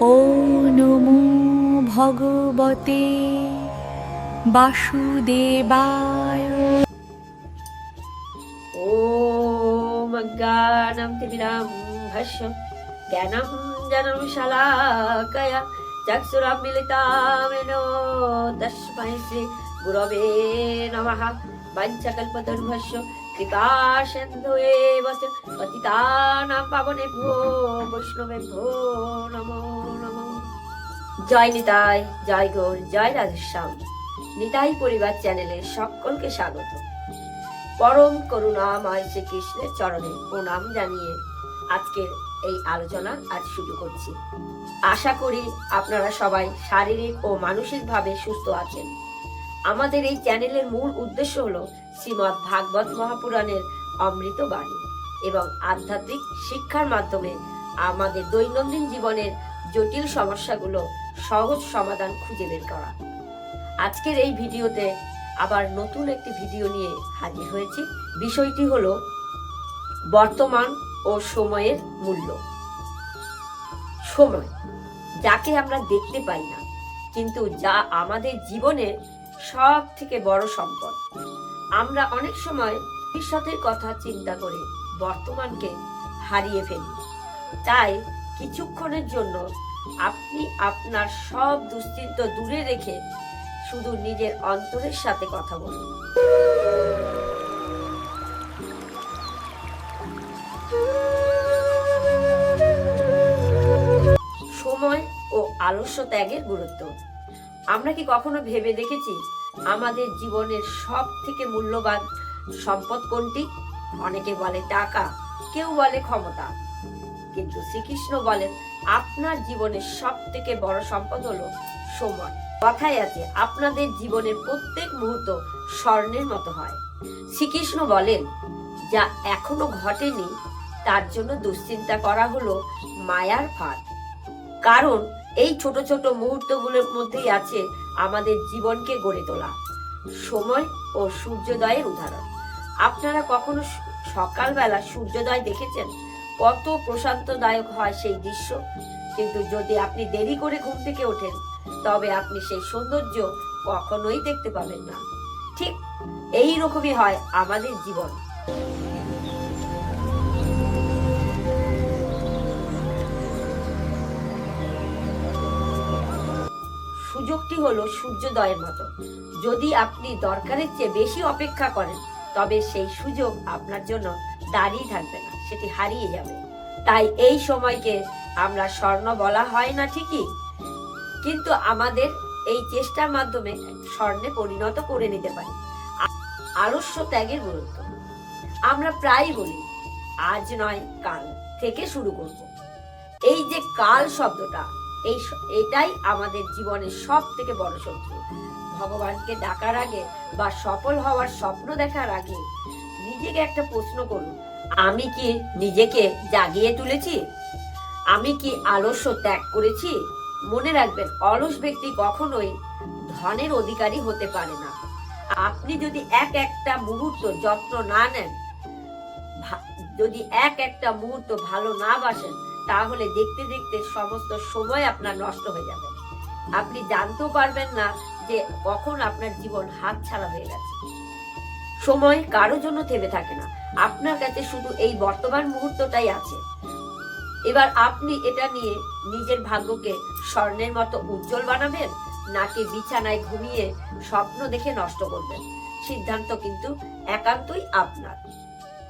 ও নমো ভগবতে বাসুদেবায়। ওম অজ্ঞানং তিমিরান্ধস্য জ্ঞাनं জ্ঞাनं শলাকয়া চক্ষুরান্মিলিতাং येन তস্मै শ্রী গুরবে নমঃ। বাঞ্ছাকল্পতরুভ্যশ্চ কৃপা সিন্ধুএব চ পতিতানাং পাবনেভ্যো বৈষ্ণবেভ্যো নমো নমঃ। জয় নিতাই, জয় গৌর, জয় রাধেশ্যাম। নিতাই পরিবার চ্যানেলের সকলকে স্বাগত। পরম করুণাময় শ্রীকৃষ্ণের চরণে প্রণাম জানিয়ে আজকের এই আলোচনা আজ শুরু করছি। আশা করি আপনারা সবাই শারীরিক ও মানসিকভাবে সুস্থ আছেন। আমাদের এই চ্যানেলের মূল উদ্দেশ্য হলো শ্রীমদ্ ভাগবত মহাপুরাণের অমৃত বাণী এবং আধ্যাত্মিক শিক্ষার মাধ্যমে আমাদের দৈনন্দিন জীবনের জটিল সমস্যাগুলো সহজ সমাধান খুঁজে বের করা। আজকের এই ভিডিওতে আবার নতুন একটি ভিডিও নিয়ে হাজির হয়েছি। বিষয়টি হলো বর্তমান ও সময়ের মূল্য। সময় যাকে আমরা দেখতে পাই না, কিন্তু যা আমাদের জীবনের সব থেকে বড় সম্পদ। আমরা অনেক সময় ভবিষ্যতের কথা চিন্তা করে বর্তমানকে হারিয়ে ফেলি। তাই কিছুক্ষণের জন্য আপনি আপনার সব দুশ্চিন্তা দূরে রেখে শুধু নিজের অন্তরের সাথে কথা বলুন। সময় ও আলস্য ত্যাগের গুরুত্ব। আমরা কি কখনো ভেবে দেখেছি আমাদের জীবনের সব থেকে মূল্যবান সম্পদ কোনটি? অনেকে বলে টাকা, কেউ বলে ক্ষমতা, কিন্তু শ্রীকৃষ্ণ বলেন আপনার জীবনের সব থেকে বড় সম্পদ হলো সময়। কথায় আছে আপনাদের জীবনের প্রত্যেক মুহূর্ত স্বর্ণের মতো হয়। শ্রীকৃষ্ণ বলেন যা এখনো ঘটেনি তার জন্য দুশ্চিন্তা করা হলো মায়ার ফাঁদ। কারণ এই ছোট ছোট মুহূর্তগুলোর মধ্যেই আছে আমাদের জীবনকে গড়ে তোলা। সময় ও সূর্যোদয়ের উদাহরণ। আপনারা কখনো সকালবেলা সূর্যোদয় দেখেছেন? কত প্রশান্তদায়ক হয় সেই দৃশ্য। কিন্তু যদি আপনি দেরি করে ঘুম থেকে ওঠেন তবে আপনি সেই সৌন্দর্য কখনোই দেখতে পাবেন না। ঠিক এই রকমই হয় আমাদের জীবন। সুযোগটি হলো সূর্যোদয়ের মতো। যদি আপনি দরকারের চেয়ে বেশি অপেক্ষা করেন তবে সেই সুযোগ আপনার জন্য দাঁড়িয়ে থাকবে না, সেটি হারিয়ে যাবে। তাই এই সময়কে আমরা স্বর্ণ বলা হয় না ঠিকই, কিন্তু আমাদের এই চেষ্টার মাধ্যমে স্বর্ণে পরিণত করে নিতে পারি। আলস্য ত্যাগের গুরুত্ব। আমরা প্রায় বলি আজ নয় কাল থেকে শুরু করব। এই যে কাল শব্দটা, এটাই আমাদের জীবনের সব থেকে বড় শত্রু। ভগবানকে ডাকার আগে বা সফল হওয়ার স্বপ্ন দেখার আগে নিজেকে একটা প্রশ্ন করুন, আমি কি নিজেকে জাগিয়ে তুলেছি? আমি কি আলস্য ত্যাগ করেছি? মনে রাখবেন, অলস ব্যক্তি কখনোই ধনের অধিকারী হতে পারে না। আপনি যদি একটা মুহূর্ত যত্ন না নেন, যদি একটা মুহূর্ত ভালো না বাসেন, তাহলে দেখতে দেখতে সমস্ত সময় আপনার নষ্ট হয়ে যাবে। আপনি জানতেও পারবেন না যে কখন আপনার জীবন হাতছাড়া হয়ে গেছে। সময় কারোর জন্য থেমে থাকে না। আপনার কাছে শুধু এই বর্তমান মুহূর্তটাই আছে। এবার আপনি এটা নিয়ে নিজের ভাগ্যকে স্বর্ণের মতো উজ্জ্বল বানাবেন, নাকি বিছানায় ঘুমিয়ে স্বপ্ন দেখে নষ্ট করবেন। সিদ্ধান্ত কিন্তু একান্তই আপনার।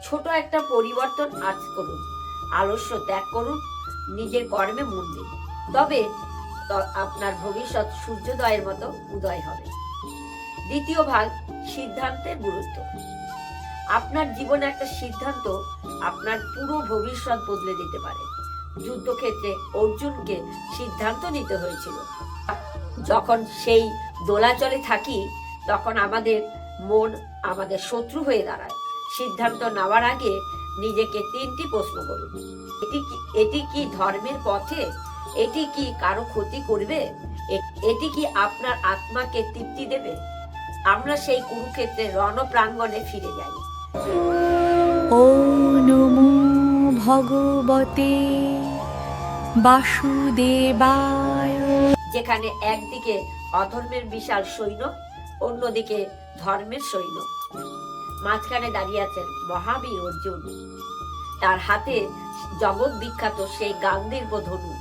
ছোট একটা পরিবর্তন আজ করুন, আলস্য ত্যাগ করুন, নিজের কর্মে মন দিন, তবে আপনার ভবিষ্যৎ সূর্যোদয়ের মতো উদয় হবে। দ্বিতীয় ভাগ, সিদ্ধান্তের গুরুত্ব। আপনার জীবনে একটা সিদ্ধান্ত আপনার পুরো ভবিষ্যৎ বদলে দিতে পারে। যুদ্ধক্ষেত্রে অর্জুনকে সিদ্ধান্ত নিতে হয়েছিল। যখন সেই দোলাচলে থাকি তখন আমাদের মন আমাদের শত্রু হয়ে দাঁড়ায়। সিদ্ধান্ত নেওয়ার আগে নিজেকে 3টি প্রশ্ন করুন। এটি কি ধর্মের পথে? এটি কি কারো ক্ষতি করবে? এটি কি আপনার আত্মাকে তৃপ্তি দেবে? আমরা সেই কুরুক্ষেত্রের রণপ্রাঙ্গণে ফিরে যাই। ও নমো ভগবতে বাসুদেবায়। যেখানে একদিকে অধর্মের বিশাল সৈন্য, অন্যদিকে ধর্মের সৈন্য। মাঝখানে দাঁড়িয়ে আছেন মহাবীর অর্জুন। তার হাতে জগৎ বিখ্যাত সেই গান্ধীর্ব ধনু।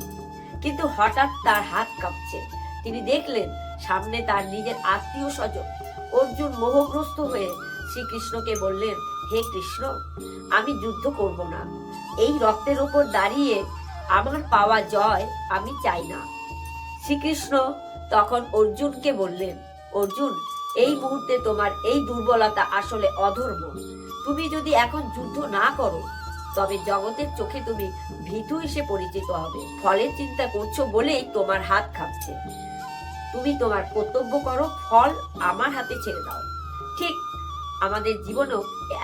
কিন্তু হঠাৎ তার হাত কাঁপছে। তিনি দেখলেন সামনে তার নিজের আত্মীয় স্বজন। অর্জুন মোহগ্রস্ত হয়ে শ্রীকৃষ্ণকে বললেন, হে কৃষ্ণ, আমি যুদ্ধ করব না। এই রক্তের ওপর দাঁড়িয়ে আমার পাওয়া জয় আমি চাই না। শ্রীকৃষ্ণ তখন অর্জুনকে বললেন, অর্জুন, এই মুহূর্তে তোমার এই দুর্বলতা আসলে অধর্ম। তুমি যদি এখন যুদ্ধ না করো তবে জগতের চোখে তুমি ভীতু এসে পরিচিত হবে। ফলের চিন্তা করছো বলেই তোমার হাত কাঁপছে। তুমি তোমার কর্তব্য করো, ফল আমার হাতে ছেড়ে দাও। ঠিক আমাদের জীবনেও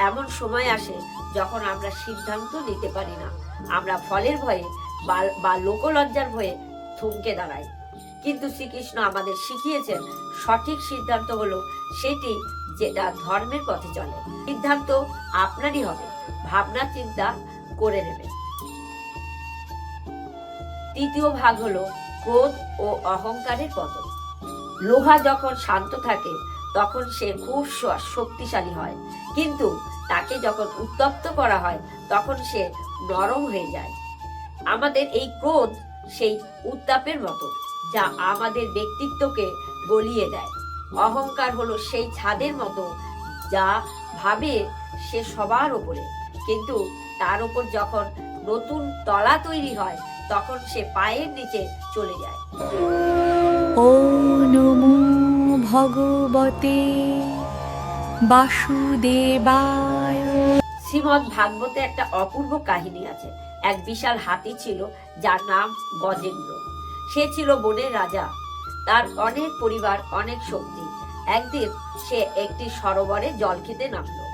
এমন সময় আসে যখন আমরা সিদ্ধান্ত নিতে পারি না। আমরা ফলের ভয়ে বা লোকলজ্জার ভয়ে থমকে দাঁড়াই। কিন্তু শ্রীকৃষ্ণ আমাদের শিখিয়েছেন সঠিক সিদ্ধান্ত হলো সেটি যেটা ধর্মের পথে চলে। সিদ্ধান্ত আপনারই হবে, ভাবনা চিন্তা করে নেবেন। তৃতীয় ভাগ হলো ক্রোধ ও অহংকারের পতন। লোহা যখন শান্ত থাকে তখন সে খুব শক্তিশালী হয়, কিন্তু তাকে যখন উত্তপ্ত করা হয় তখন সে নরম হয়ে যায়। আমাদের এই ক্রোধ সেই উত্তাপের মতো, যা আমাদের ব্যক্তিত্বকে গলিয়ে দেয়। অহংকার হলো সেই ছাদের মতো, যা ভাবে সে সবার উপরে, কিন্তু তার উপর যখন নতুন তলা তৈরি হয় তখন সে পায়ের নিচে চলে যায়। ও নমো ভগবতে বাসুদেবায়। শ্রীমদ্ ভাগবতে একটা অপূর্ব কাহিনী আছে। এক বিশাল হাতি ছিল যার নাম গজেন্দ্র। সে ছিল বনের রাজা। তার অনেক পরিবার, অনেক শক্তি। একদিন সে একটি সরোবরে জল খেতে নামলো।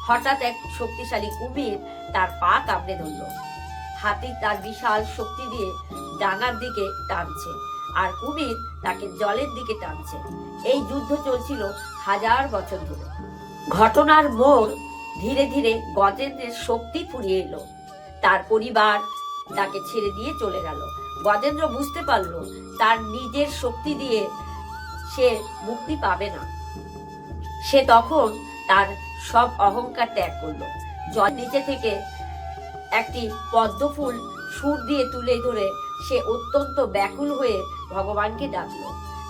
হঠাৎ এক শক্তিশালী কুমির তার পা কামড়ে ধরল। হাতি তার বিশাল শক্তি দিয়ে ডাঙার দিকে টানছে, আর কুমির তাকে জলের দিকে টানছে। এই যুদ্ধ চলছিল 1000 বছর ধরে। ঘটনার মোড় ধীরে ধীরে গজেন্দ্রের শক্তি ফুরিয়ে এলো। তার পরিবার তাকে ছেড়ে দিয়ে চলে গেল। গজেন্দ্র বুঝতে পারলো তার নিজের শক্তি দিয়ে সে মুক্তি পাবে না। সে তখন তার সব অহংকার ত্যাগ করলো। জল নিচে থেকে একটি পদ্ম ফুল সুর দিয়ে তুলে ধরে সে অত্যন্ত ব্যাকুল হয়ে ভগবানকে ডাকলো।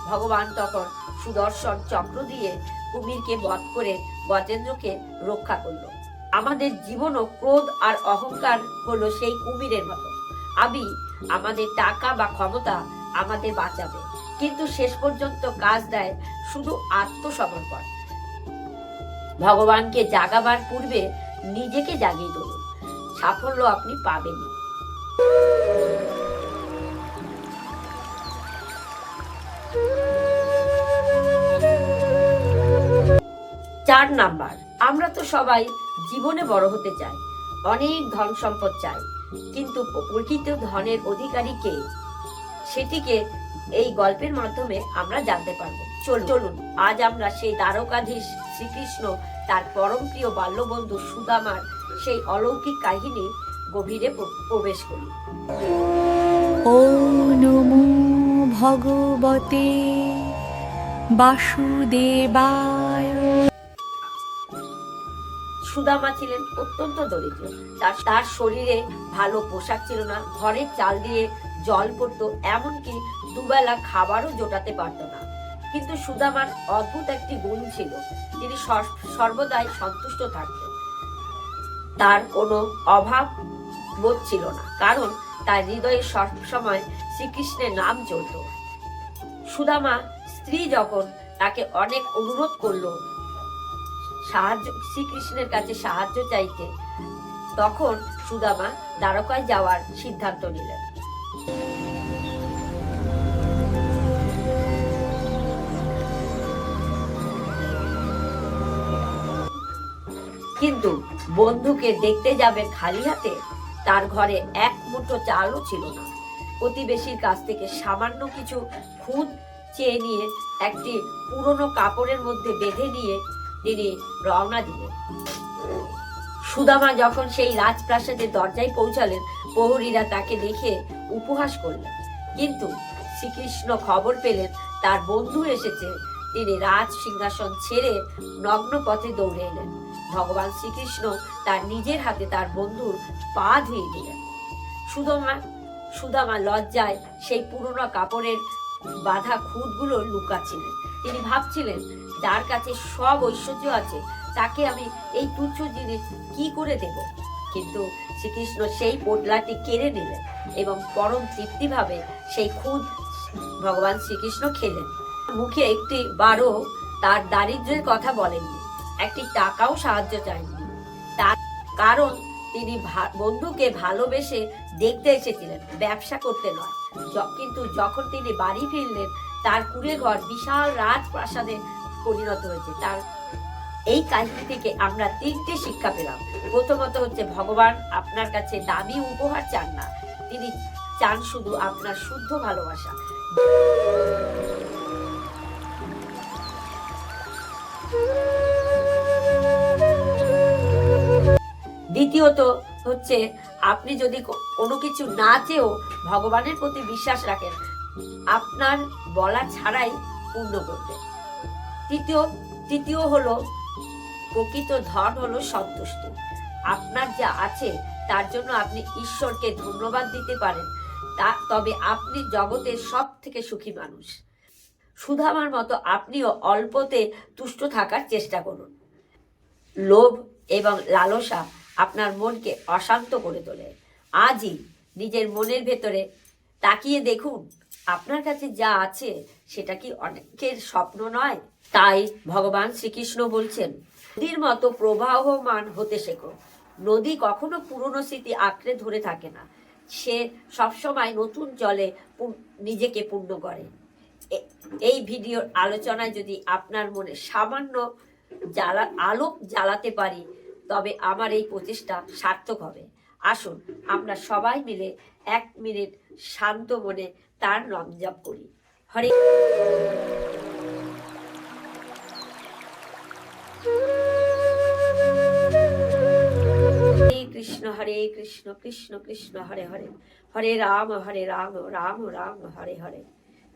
ভগবান তখন সুদর্শন চক্র দিয়ে কুমিরকে বধ করে গজেন্দ্রকে রক্ষা করলো। আমাদের জীবনও ক্রোধ আর অহংকার হলো সেই কুমিরের মতো। আমাদের টাকা বা ক্ষমতা আমাদের বাঁচাবে, কিন্তু শেষ পর্যন্ত কাজ দেয় শুধু আত্মসমর্পণ। ভগবানকে জাগাবার পূর্বে নিজেকে জাগিয়ে তুলুন, সাফল্য আপনি পাবেনই। 4 নাম্বার, আমরা তো সবাই জীবনে বড় হতে চাই, অনেক ধন সম্পদ চাই, কিন্তু প্রকৃত ধনের অধিকারী কে সেটিকে এই গল্পের মাধ্যমে আমরা জানতে পারবো। চলুন আজ আমরা সেই দ্বারকাধীশ শ্রীকৃষ্ণ তার পরম প্রিয় বাল্যবন্ধু সুদামার সেই অলৌকিক কাহিনী গভীরে প্রবেশ করি। ও নমো ভগবতে বাসুদেবায়। সুদামা ছিলেন অত্যন্ত দরিদ্র। তার শরীরে ভালো পোশাক ছিল না, ঘরের চাল দিয়ে জল পড়তো, এমনকি দুবেলা খাবারও জোটাতে পারত না। কিন্তু সুদামার অদ্ভুত একটি গুণ ছিল, তিনি সর্বদাই সন্তুষ্ট থাকতেন। তার কোনো অভাব বোধ ছিল না, কারণ তার হৃদয়ে সবসময় শ্রীকৃষ্ণের নাম চলত। সুদামা স্ত্রী যখন তাকে অনেক অনুরোধ করলো শ্রীকৃষ্ণের কাছে সাহায্য চাইতে, তখন সুদামা দ্বারকায় যাওয়ার সিদ্ধান্ত নিলেন। কিন্তু বন্ধুকে দেখতে যাবে খালি হাতে, তার ঘরে এক মুঠো চালও ছিল না। প্রতিবেশীর কাছ থেকে সামান্য কিছু খুদ চেয়ে নিয়ে একটি পুরনো কাপড়ের মধ্যে বেঁধে নিয়ে তিনি রওনা দিলেন। সুদামা যখন সেই রাজপ্রাসাদের দরজায় পৌঁছালেন, প্রহরীরা তাকে দেখে উপহাস করলেন। কিন্তু শ্রীকৃষ্ণ খবর পেলেন তার বন্ধু এসেছে। তিনি রাজ সিংহাসন ছেড়ে নগ্ন পথে দৌড়ে এলেন। ভগবান শ্রীকৃষ্ণ তার নিজের হাতে তার বন্ধুর পা ধুয়ে দিলেন। সুদামা লজ্জায় সেই পুরনো কাপড়ের বাঁধা খুঁতগুলো লুকাচ্ছিলেন। তিনি ভাবছিলেন, যার কাছে সব ঐশ্বর্য আছে তাকে আমি এই তুচ্ছ জিনিস কি করে দেব। কিন্তু শ্রীকৃষ্ণ সেই পোটলাটি কেড়ে নিলেন এবং পরম তৃপ্তিভাবে সেই খুদ ভগবান শ্রীকৃষ্ণ খেলেন। মুখে একটি বারও তার দারিদ্র্যের কথা বলেননি, একটি টাকাও সাহায্য চাননি। তার কারণ তিনি বন্ধুকে ভালোবেসে দেখতে এসেছিলেন, ব্যবসা করতে নয়। কিন্তু যখন তিনি বাড়ি ফিরলেন, তার কুঁড়ে ঘর বিশাল রাজপ্রাসাদে পরিণত হয়েছে। তার এই কাহিনী থেকে আমরা 3টে শিক্ষা পেলাম। প্রথমত হচ্ছে, ভগবান আপনার কাছে দামি উপহার চান না, তিনি চান শুধু আপনার শুদ্ধ ভালোবাসা। দ্বিতীয়ত হচ্ছে, আপনি যদি কোনো কিছু না চেয়েও ভগবানের প্রতি বিশ্বাস রাখেন, আপনার বলা ছাড়াই পূর্ণ করবে। তৃতীয় হলো, প্রকৃত ধন হলো সন্তুষ্টি। আপনার যা আছে তার জন্য আপনি ঈশ্বরকে ধন্যবাদ দিতে পারেন, তবে আপনি জগতের সব থেকে সুখী মানুষ। সুদামার মতো আপনিও অল্পতে তুষ্ট থাকার চেষ্টা করুন। লোভ এবং লালসা আপনার মনকে অশান্ত করে তোলে। আজই নিজের মনের ভেতরে তাকিয়ে দেখুন, আপনার কাছে যা আছে সেটা কি অনেকের স্বপ্ন নয়? তাই ভগবান শ্রীকৃষ্ণ বলছেন, নদীর মতো প্রবাহমান হতে শেখো। নদী কখনো পুরনো স্মৃতি আঁকড়ে ধরে থাকে না, সে সবসময় নতুন জলে নিজেকে পূর্ণ করে। এই ভিডিওর আলোচনায় যদি আপনার মনে সামান্য আলো জ্বালাতে পারি, তবে আমার এই প্রচেষ্টা সার্থক হবে। আসুন আমরা সবাই মিলে 1 মিনিট শান্ত মনে তার নাম জপ করি। হরে কৃষ্ণ হরে কৃষ্ণ কৃষ্ণ কৃষ্ণ হরে হরে, হরে রাম রাম রাম হরে হরে।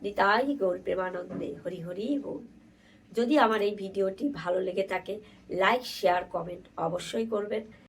নিতাই গৌর প্রেমানন্দে হরি হরি বল। যদি আমার এই ভিডিওটি ভালো লেগে থাকে, লাইক, শেয়ার, কমেন্ট অবশ্যই করবেন।